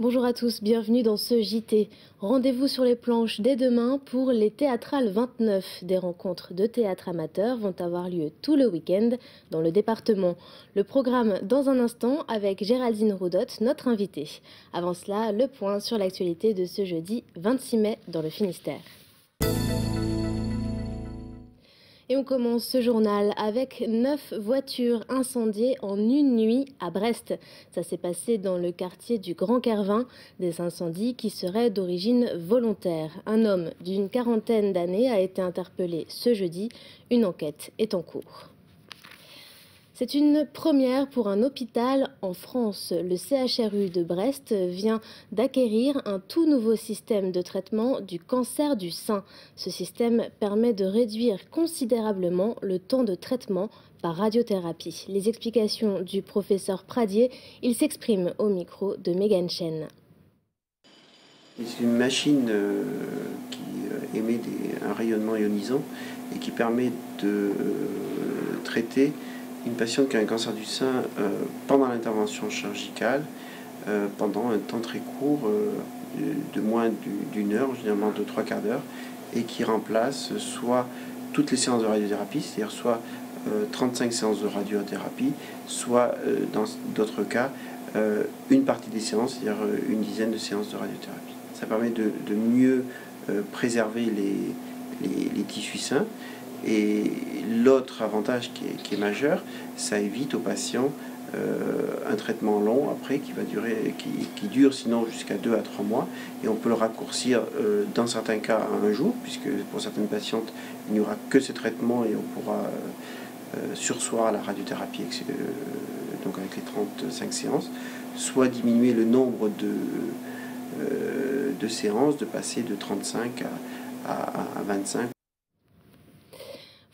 Bonjour à tous, bienvenue dans ce JT. Rendez-vous sur les planches dès demain pour les Théâtrales 29. Des rencontres de théâtre amateurs vont avoir lieu tout le week-end dans le département. Le programme dans un instant avec Géraldine Roudotte, notre invitée. Avant cela, le point sur l'actualité de ce jeudi 26 mai dans le Finistère. Et on commence ce journal avec 9 voitures incendiées en une nuit à Brest. Ça s'est passé dans le quartier du Grand Kervin, des incendies qui seraient d'origine volontaire. Un homme d'une quarantaine d'années a été interpellé ce jeudi. Une enquête est en cours. C'est une première pour un hôpital en France. Le CHRU de Brest vient d'acquérir un tout nouveau système de traitement du cancer du sein. Ce système permet de réduire considérablement le temps de traitement par radiothérapie. Les explications du professeur Pradier, il s'exprime au micro de Mégane Chen. C'est une machine qui émet un rayonnement ionisant et qui permet de traiter une patiente qui a un cancer du sein pendant l'intervention chirurgicale, pendant un temps très court, de moins d'une heure, généralement de 3/4 d'heure, et qui remplace soit toutes les séances de radiothérapie, c'est-à-dire soit 35 séances de radiothérapie, soit dans d'autres cas, une partie des séances, c'est-à-dire une dizaine de séances de radiothérapie. Ça permet de mieux préserver les tissus sains. Et l'autre avantage qui est majeur, ça évite aux patients un traitement long après qui dure sinon jusqu'à 2 à 3 mois, et on peut le raccourcir dans certains cas à un jour, puisque pour certaines patientes il n'y aura que ce traitement et on pourra sursoir à la radiothérapie donc avec les 35 séances, soit diminuer le nombre de séances, de passer de 35 à 25.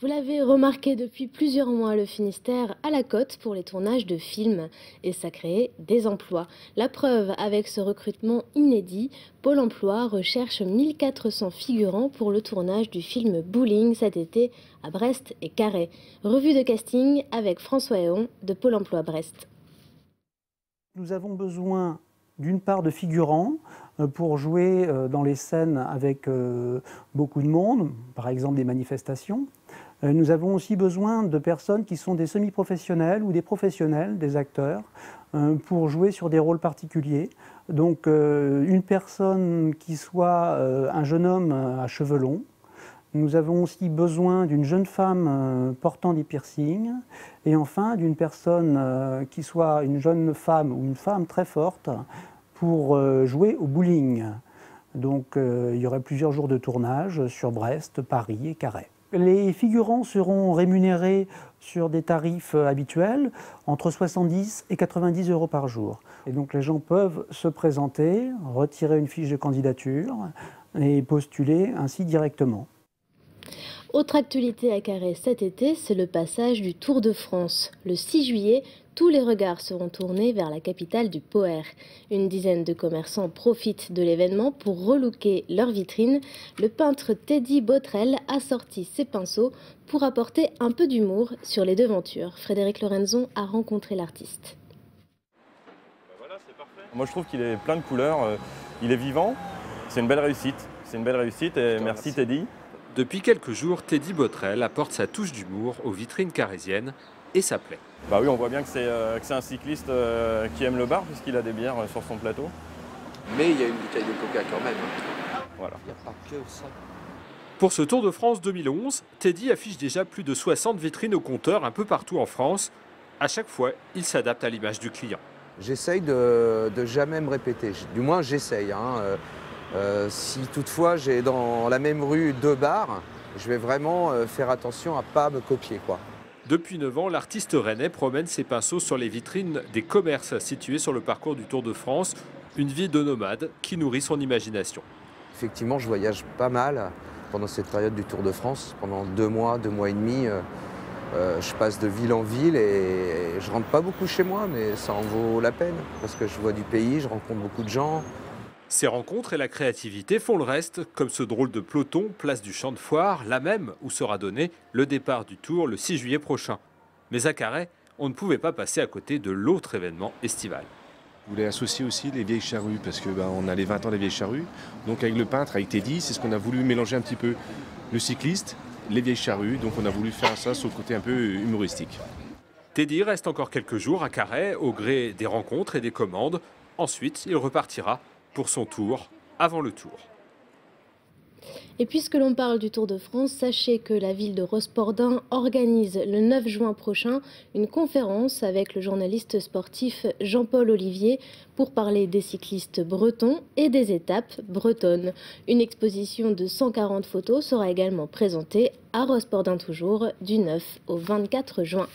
Vous l'avez remarqué, depuis plusieurs mois, le Finistère a la cote pour les tournages de films et ça crée des emplois. La preuve avec ce recrutement inédit, Pôle emploi recherche 1400 figurants pour le tournage du film Bowling cet été à Brest et Carhaix. Revue de casting avec François Héon de Pôle emploi Brest. Nous avons besoin d'une part de figurants pour jouer dans les scènes avec beaucoup de monde, par exemple des manifestations. Nous avons aussi besoin de personnes qui sont des semi-professionnels ou des professionnels, des acteurs, pour jouer sur des rôles particuliers. Donc une personne qui soit un jeune homme à cheveux longs. Nous avons aussi besoin d'une jeune femme portant des piercings. Et enfin d'une personne qui soit une jeune femme ou une femme très forte pour jouer au bowling. Donc il y aurait plusieurs jours de tournage sur Brest, Paris et Carhaix. Les figurants seront rémunérés sur des tarifs habituels, entre 70 et 90 € par jour. Et donc les gens peuvent se présenter, retirer une fiche de candidature et postuler ainsi directement. Autre actualité à Carhaix cet été, c'est le passage du Tour de France. Le 6 juillet, tous les regards seront tournés vers la capitale du Poher. Une dizaine de commerçants profitent de l'événement pour relooker leurs vitrines. Le peintre Teddy Botrel a sorti ses pinceaux pour apporter un peu d'humour sur les devantures. Frédéric Lorenzon a rencontré l'artiste. Voilà, c'est parfait. Moi je trouve qu'il est plein de couleurs, il est vivant, c'est une belle réussite. C'est une belle réussite et merci Teddy. Depuis quelques jours, Teddy Botrel apporte sa touche d'humour aux vitrines carhésiennes et ça plaît. Bah oui, on voit bien que c'est un cycliste qui aime le bar puisqu'il a des bières sur son plateau. Mais il y a une bouteille de coca quand même. Voilà. Il n'y a pas que ça. Pour ce Tour de France 2011, Teddy affiche déjà plus de 60 vitrines au compteur un peu partout en France. À chaque fois, il s'adapte à l'image du client. J'essaye de jamais me répéter. Du moins, j'essaye. Si toutefois j'ai dans la même rue 2 bars, je vais vraiment faire attention à ne pas me copier, quoi. Depuis 9 ans, l'artiste rennais promène ses pinceaux sur les vitrines des commerces situés sur le parcours du Tour de France. Une vie de nomade qui nourrit son imagination. Effectivement, je voyage pas mal pendant cette période du Tour de France. Pendant 2 mois, 2 mois et demi, je passe de ville en ville et je rentre pas beaucoup chez moi, mais ça en vaut la peine parce que je vois du pays, je rencontre beaucoup de gens. Ces rencontres et la créativité font le reste, comme ce drôle de peloton, place du Champ de Foire, là même où sera donné le départ du Tour le 6 juillet prochain. Mais à Carhaix, on ne pouvait pas passer à côté de l'autre événement estival. Je voulais associer aussi les vieilles charrues, parce qu'on a les 20 ans des vieilles charrues. Donc avec le peintre, avec Teddy, c'est ce qu'on a voulu mélanger un petit peu. Le cycliste, les vieilles charrues, donc on a voulu faire ça sur le côté un peu humoristique. Teddy reste encore quelques jours à Carhaix, au gré des rencontres et des commandes. Ensuite, il repartira pour son tour, avant le Tour. Et puisque l'on parle du Tour de France, sachez que la ville de Rosporden organise le 9 juin prochain une conférence avec le journaliste sportif Jean-Paul Olivier pour parler des cyclistes bretons et des étapes bretonnes. Une exposition de 140 photos sera également présentée à Rosporden toujours du 9 au 24 juin.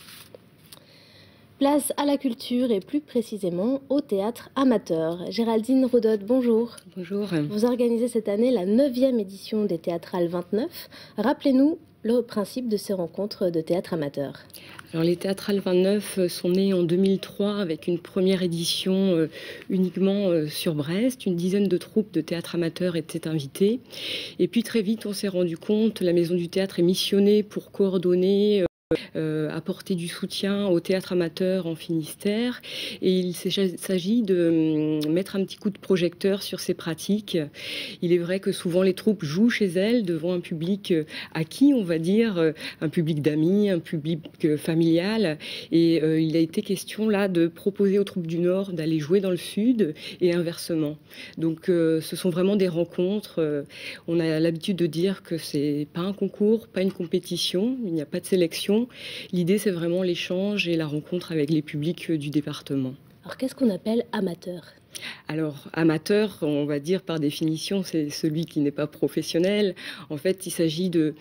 Place à la culture et plus précisément au théâtre amateur. Géraldine Rodotte, bonjour. Bonjour. Vous organisez cette année la 9e édition des Théâtrales 29. Rappelez-nous le principe de ces rencontres de théâtre amateur. Alors, les Théâtrales 29 sont nées en 2003 avec une première édition uniquement sur Brest. Une dizaine de troupes de théâtre amateur étaient invitées. Et puis très vite, on s'est rendu compte, la Maison du Théâtre est missionnée pour coordonner apporter du soutien au théâtre amateur en Finistère, et il s'agit de mettre un petit coup de projecteur sur ces pratiques. Il est vrai que souvent les troupes jouent chez elles devant un public acquis, on va dire, un public d'amis, un public familial, et il a été question là de proposer aux troupes du Nord d'aller jouer dans le Sud et inversement. Donc ce sont vraiment des rencontres. On a l'habitude de dire que c'est pas un concours, pas une compétition, il n'y a pas de sélection. L'idée, c'est vraiment l'échange et la rencontre avec les publics du département. Alors, qu'est-ce qu'on appelle amateur ? Alors, amateur, on va dire par définition, c'est celui qui n'est pas professionnel. En fait, il s'agit de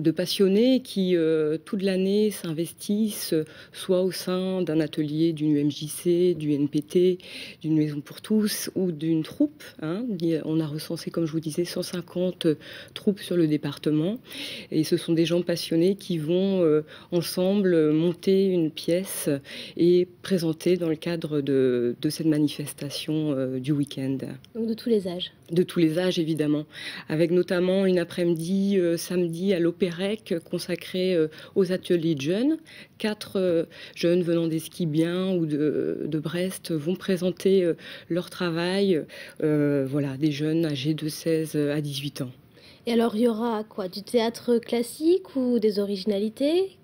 passionnés qui, toute l'année, s'investissent soit au sein d'un atelier, d'une UMJC, du NPT, d'une Maison pour tous ou d'une troupe. On a recensé, comme je vous disais, 150 troupes sur le département. Et ce sont des gens passionnés qui vont ensemble monter une pièce et présenter dans le cadre de cette manifestation du week-end. Donc de tous les âges. De tous les âges, évidemment. Avec notamment une après-midi samedi à l'Opérec consacrée aux ateliers de jeunes. 4 jeunes venant des Skibiens ou de Brest vont présenter leur travail. Voilà, des jeunes âgés de 16 à 18 ans. Et alors, il y aura quoi ? Du théâtre classique ou des originalités ?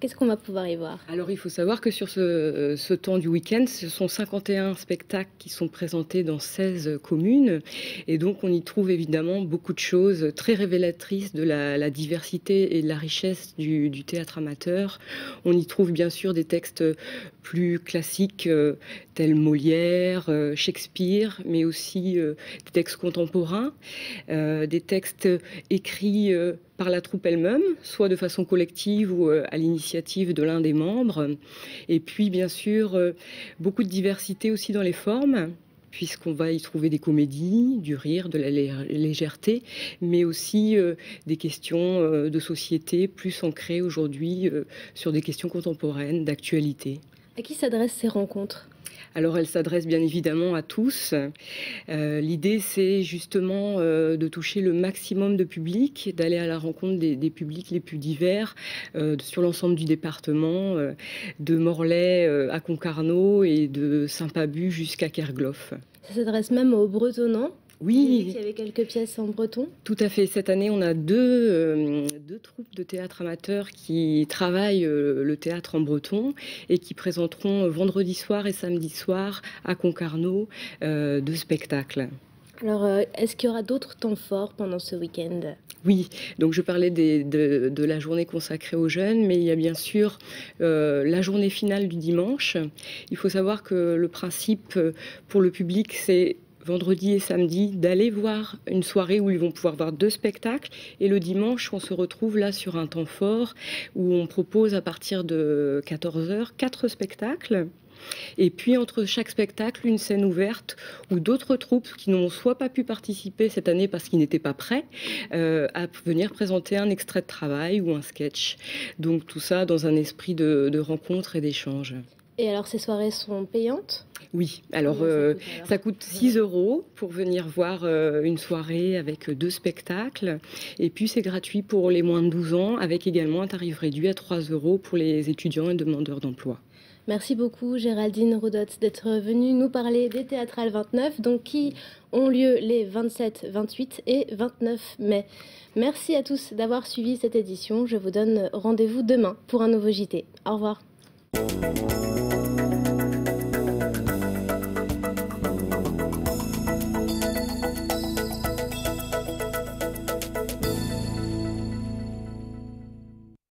Qu'est-ce qu'on va pouvoir y voir ? Alors, il faut savoir que sur ce temps du week-end, ce sont 51 spectacles qui sont présentés dans 16 communes. Et donc, on y trouve évidemment beaucoup de choses très révélatrices de la diversité et de la richesse du théâtre amateur. On y trouve bien sûr des textes plus classiques tels Molière, Shakespeare, mais aussi des textes contemporains, des textes écrits par la troupe elle-même, soit de façon collective ou à l'initiative de l'un des membres. Et puis, bien sûr, beaucoup de diversité aussi dans les formes, puisqu'on va y trouver des comédies, du rire, de la légèreté, mais aussi des questions de société plus ancrées aujourd'hui sur des questions contemporaines, d'actualité. À qui s'adressent ces rencontres ? Alors, elle s'adresse bien évidemment à tous. L'idée, c'est justement de toucher le maximum de publics, d'aller à la rencontre des publics les plus divers sur l'ensemble du département, de Morlaix à Concarneau et de Saint-Pabu jusqu'à Kerglof. Ça s'adresse même aux Bretonnants ? Oui. Il y avait quelques pièces en breton. Tout à fait. Cette année, on a deux troupes de théâtre amateur qui travaillent le théâtre en breton et qui présenteront vendredi soir et samedi soir à Concarneau 2 spectacles. Alors, est-ce qu'il y aura d'autres temps forts pendant ce week-end ? Oui, donc je parlais de la journée consacrée aux jeunes, mais il y a bien sûr la journée finale du dimanche. Il faut savoir que le principe pour le public, c'est vendredi et samedi, d'aller voir une soirée où ils vont pouvoir voir 2 spectacles. Et le dimanche, on se retrouve là sur un temps fort où on propose à partir de 14h 4 spectacles. Et puis entre chaque spectacle, une scène ouverte où d'autres troupes qui n'ont soit pas pu participer cette année parce qu'ils n'étaient pas prêts à venir présenter un extrait de travail ou un sketch. Donc tout ça dans un esprit de rencontre et d'échange. Et alors ces soirées sont payantes ? Oui, alors ça coûte 6 € pour venir voir une soirée avec 2 spectacles. Et puis c'est gratuit pour les moins de 12 ans, avec également un tarif réduit à 3 € pour les étudiants et demandeurs d'emploi. Merci beaucoup Géraldine Roudot d'être venue nous parler des Théâtrales 29, donc qui ont lieu les 27, 28 et 29 mai. Merci à tous d'avoir suivi cette édition. Je vous donne rendez-vous demain pour un nouveau JT. Au revoir.